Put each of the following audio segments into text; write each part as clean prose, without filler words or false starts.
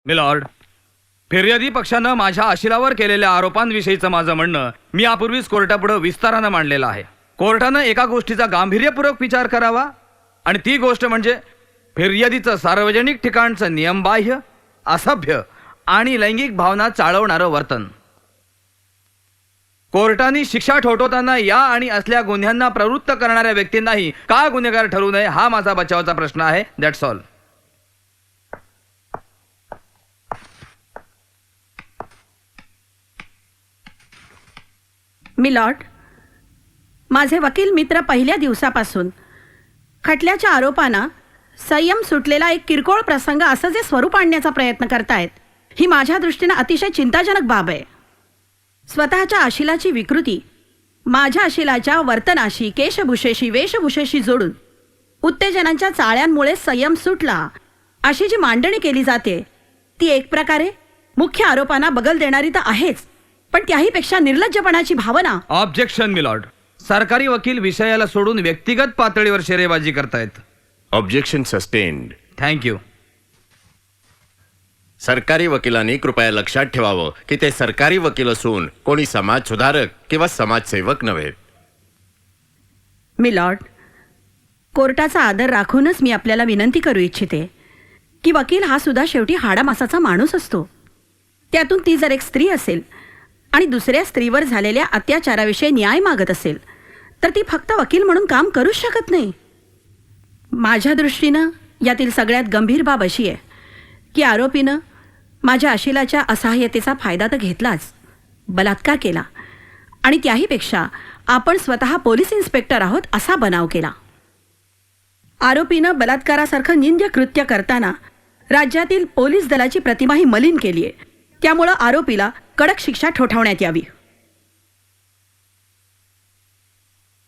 Milord, फिर्यादी पक्षानं माझ्या अशिलावर केलेल्या आरोपांविषयीचं माझं म्हणणं मी यापूर्वीच कोर्टापुढे विस्तारानं मांडलेलं आहे. कोर्टानं एका गोष्टीचा गांभीर्यपूर्वक विचार करावा आणि ती गोष्ट म्हणजे फिर्यादीचं सार्वजनिक ठिकाणचं नियमबाह्य, असभ्य आणि लैंगिक भावना चाळवणारं वर्तन. कोर्टाने शिक्षा ठोठवताना या आणि असल्या गुन्ह्यांना प्रवृत्त करणाऱ्या व्यक्तींनाही का गुन्हेगार ठरवू नये हा माझा बचावाचा प्रश्न आहे. That's all. मिलॉर्ड, माझे वकील मित्र पहिल्या दिवसापासून खटल्याच्या आरोपांना संयम सुटलेला एक किरकोळ प्रसंग असं जे स्वरूप आणण्याचा प्रयत्न करतायत, ही माझ्या दृष्टीनं अतिशय चिंताजनक बाब आहे. स्वतःच्या अशिलाची विकृती माझ्या अशिलाच्या वर्तनाशी, केशभूषेशी, वेशभूषेशी जोडून उत्तेजनांच्या चाळ्यांमुळे संयम सुटला अशी जी मांडणी केली जाते ती एक प्रकारे मुख्य आरोपांना बगल देणारी तर आहेच, पण त्याहीपेक्षा निर्लज्जपणाची भावना. Objection milord. सरकारी वकील विषयाला सोडून व्यक्तिगत पातळीवर शेरेबाजी करतायत. Objection sustained. थँक्यू. सरकारी वकिलांनी कृपया लक्षात ठेवावं की ते सरकारी वकील असून कोणी समाज सुधारक किंवा समाजसेवक नव्हे. मिलॉर्ड, कोर्टाचा आदर राखूनच मी आपल्याला विनंती करू इच्छिते की वकील हा सुद्धा शेवटी हाडामासाचा माणूस असतो. त्यातून ती जर एक स्त्री असेल आणि दुसऱ्या स्त्रीवर झालेल्या अत्याचाराविषयी न्याय मागत असेल तर ती फक्त वकील म्हणून काम करूच शकत नाही. माझ्या दृष्टीनं यातील सगळ्यात गंभीर बाब अशी आहे की आरोपीनं माझ्या अशिलाच्या असहाय्यतेचा फायदा तर घेतलाच, बलात्कार केला आणि त्याहीपेक्षा आपण स्वतः पोलीस इन्स्पेक्टर आहोत असा बनाव केला. आरोपीनं बलात्कारासारखं निंद्य कृत्य करताना राज्यातील पोलीस दलाची प्रतिमाही मलिन केली आहे. त्यामुळं आरोपीला कडक शिक्षा ठोठावण्यात यावी.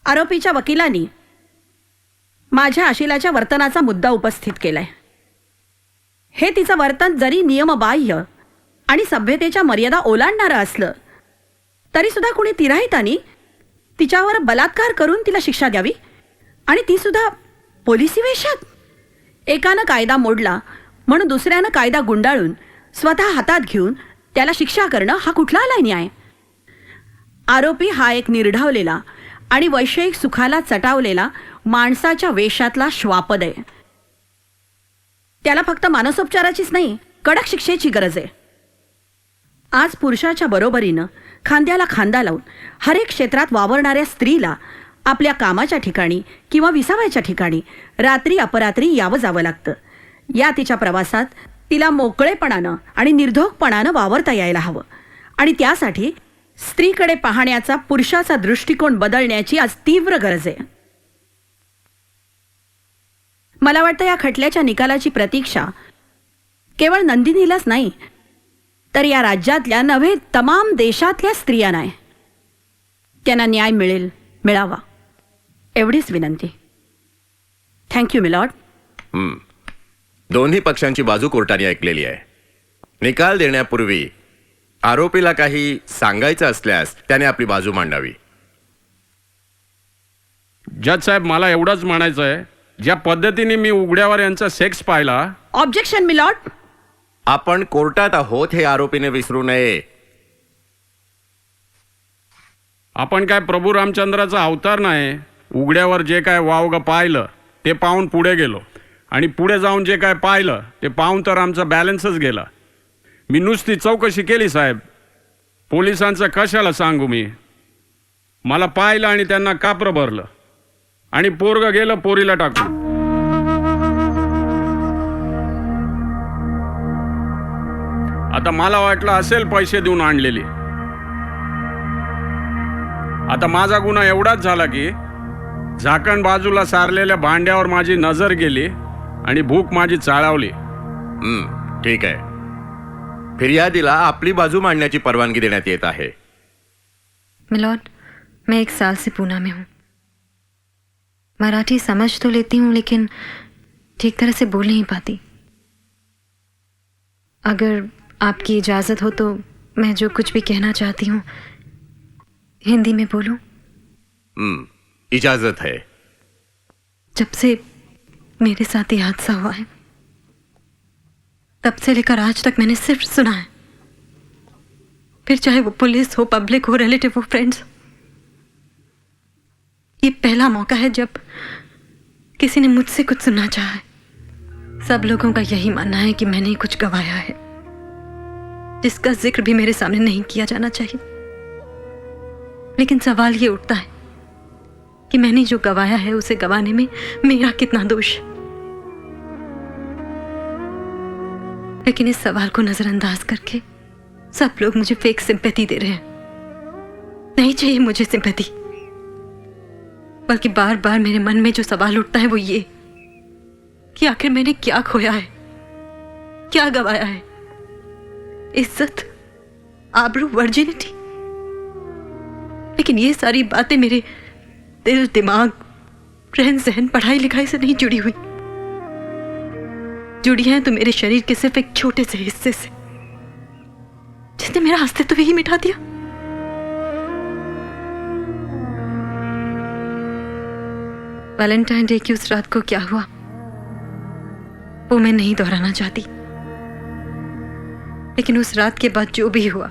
आरोपीच्या वकिलांनी माझ्या अशिलाच्या वर्तनाचा मुद्दा उपस्थित केलाय. हे तिचं वर्तन जरी नियमबाह्य आणि सभ्यतेच्या मर्यादा ओलांडणारं असलं तरी सुद्धा कुणी तिराहितानी तिच्यावर बलात्कार करून तिला शिक्षा द्यावी आणि ती सुद्धा पोलिसी वेशात. एकानं कायदा मोडला म्हणून दुसऱ्यानं कायदा गुंडाळून स्वतः हातात घेऊन त्याला शिक्षा करणं हा कुठला आलाय न्याय? आरोपी हा एक निर्ढावलेला आणि वैषयिक सुखाला चटावलेला माणसाच्या वेशातला श्वापद आहे. त्याला फक्त मानसोपचाराचीच नाही, कडक शिक्षेची गरज आहे. आज पुरुषाच्या बरोबरीनं खांद्याला खांदा लावून हरेक क्षेत्रात वावरणाऱ्या स्त्रीला आपल्या कामाच्या ठिकाणी किंवा विसाव्याच्या ठिकाणी रात्री अपरात्री यावं जावं लागतं. या तिच्या प्रवासात तिला मोकळेपणानं आणि निर्धोकपणानं वावरता यायला हवं आणि त्यासाठी स्त्रीकडे पाहण्याचा पुरुषाचा दृष्टिकोन बदलण्याची आज तीव्र गरज आहे. मला वाटतं या खटल्याच्या निकालाची प्रतीक्षा केवळ नंदिनीलाच नाही तर या राज्यातल्या नव्हे तमाम देशातल्या स्त्रियांना आहे. त्यांना न्याय मिळेल, मिळावा एवढीच विनंती. Thank you milord. दोन्ही पक्षांची बाजू कोर्टाने ऐकलेली आहे. निकाल देण्यापूर्वी आरोपीला काही सांगायचं असल्यास त्याने आपली बाजू मांडावी. जज साहेब, मला एवढंच म्हणायचं आहे, ज्या पद्धतीने मी उघड्यावर यांचा सेक्स पाहिला. Objection milord. आपण कोर्टात आहोत हे आरोपीने विसरू नये. आपण काय प्रभू रामचंद्राचा अवतार नाही. उघड्यावर जे काय वावग पाहिलं ते पाहून पुढे गेलो आणि पुढे जाऊन जे काय पाहिलं ते पाहून तर आमचा बॅलन्सच गेला. मी नुसती चौकशी केली साहेब. पोलिसांचं कशाला सांगू मी. मला पाहिलं आणि त्यांना कापरं भरलं आणि पोरगं गेलं पोरीला टाकून. आता मला वाटलं असेल पैसे देऊन आणलेली. आता माझा गुन्हा एवढाच झाला की झाकण बाजूला सारलेल्या भांड्यावर माझी नजर गेली आणि भूक माझी चाळावली. ठीक आहे. फिर्यादीला आपली बाजू मांडण्याची परवानगी देण्यात येत आहे. मिलॉर्ड, मैं 1 साल से पूना में हूँ. मराठी समझ तो लेती हूँ लेकिन ठीक तरह से बोल नहीं पाती. अगर आपकी इजाज़त हो तो मैं जो कुछ भी कहना चाहती हूँ हिंदी में बोलूँ. इजाजत है. जब से मेरे साथ ये हादसा हुआ है तब से लेकर आज तक मैंने सिर्फ सुना है, फिर चाहे वो पुलिस हो, पब्लिक हो, रिलेटिव हो, फ्रेंड्स। ये पहला मौका है जब किसी ने मुझसे कुछ सुनना चाहा है। सब लोगों का यही मानना है कि मैंने कुछ गवाया है, जिसका जिक्र भी मेरे सामने नहीं किया जाना चाहिए। लेकिन सवाल ये उठता है कि मैंने जो गवाया है उसे गवाने में मेरा कितना दोष है। लेकिन इस सवाल को नजरअंदाज करके सब लोग मुझे फेक सिंपैथी दे रहे हैं। नहीं चाहिए मुझे सिंपैथी, बल्कि बार बार मेरे मन में जो सवाल उठता है वो ये कि आखिर मैंने क्या खोया है, क्या गवाया है? इज्जत, आबरू, वर्जिनिटी। लेकिन ये सारी बातें मेरे दिल, दिमाग, रहन सहन, पढ़ाई लिखाई से नहीं जुड़ी हुई। जुड़ी हैं तो मेरे शरीर के सिर्फ एक छोटे से हिस्से से, जिसने मेरा अस्तित्व ही मिटा दिया। वैलेंटाइन डे की उस रात को क्या हुआ वो मैं नहीं दोहराना चाहती, लेकिन उस रात के बाद जो भी हुआ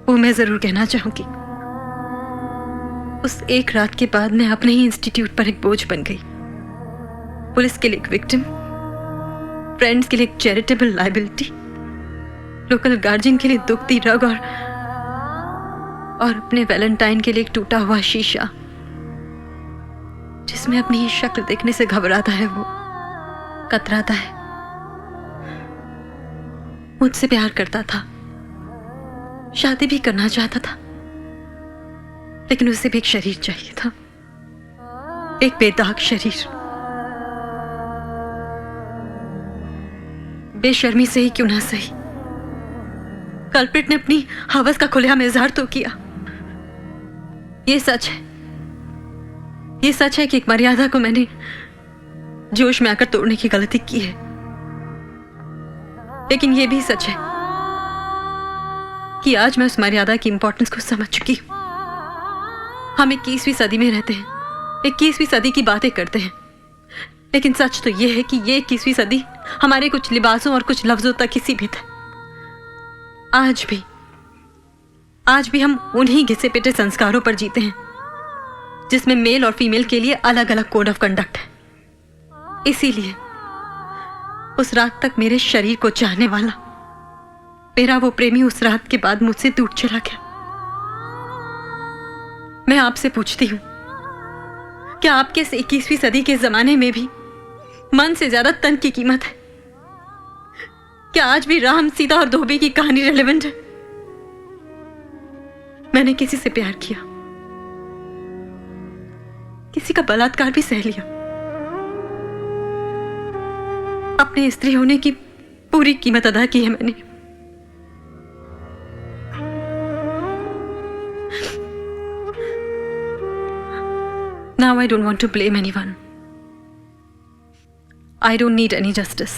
वो मैं जरूर कहना चाहूंगी। उस एक रात के बाद मैं अपने ही इंस्टीट्यूट पर एक बोझ बन गई। पुलिस के लिए एक विक्टिम, फ्रेंड्स के लिए एक चैरिटेबल लायबिलिटी, लोकल गार्जियन के लिए दुखती रग और अपने वैलेंटाइन के लिए एक टूटा हुआ शीशा, जिसमें अपनी ही शक्ल देखने से घबराता है, वो कतराता है। मुझसे प्यार करता था, शादी भी करना चाहता था, लेकिन उसे भी एक शरीर चाहिए था, एक बेदाग शरीर। बेशर्मी से ही क्यों ना सही, कल्प्रिट ने अपनी हवस का खुलेआम इजहार तो किया। ये सच है, ये सच है कि एक मर्यादा को मैंने जोश में आकर तोड़ने की गलती की है। लेकिन यह भी सच है कि आज मैं उस मर्यादा की इंपॉर्टेंस को समझ चुकी हूं। हम 21वीं सदी में रहते हैं, 21वीं सदी की बातें करते हैं, लेकिन सच तो यह है कि ये 21वीं सदी हमारे कुछ लिबासों और कुछ लफ्जों तक ही सीमित है। आज भी हम उन्हीं घिसे पिटे संस्कारों पर जीते हैं, जिसमें मेल और फीमेल के लिए अलग अलग कोड ऑफ कंडक्ट है। इसीलिए उस रात तक मेरे शरीर को चाहने वाला मेरा वो प्रेमी उस रात के बाद मुझसे दूर चला गया। मैं आपसे पूछती हूं, क्या आपके इस 21वीं सदी के जमाने में भी मन से ज्यादा तन की कीमत है? क्या आज भी राम, सीता और धोबी की कहानी रेलेवेंट है? मैंने किसी से प्यार किया, किसी का बलात्कार भी सह लिया, अपने स्त्री होने की पूरी कीमत अदा की है मैंने। Now I don't want to blame anyone. I don't need any justice.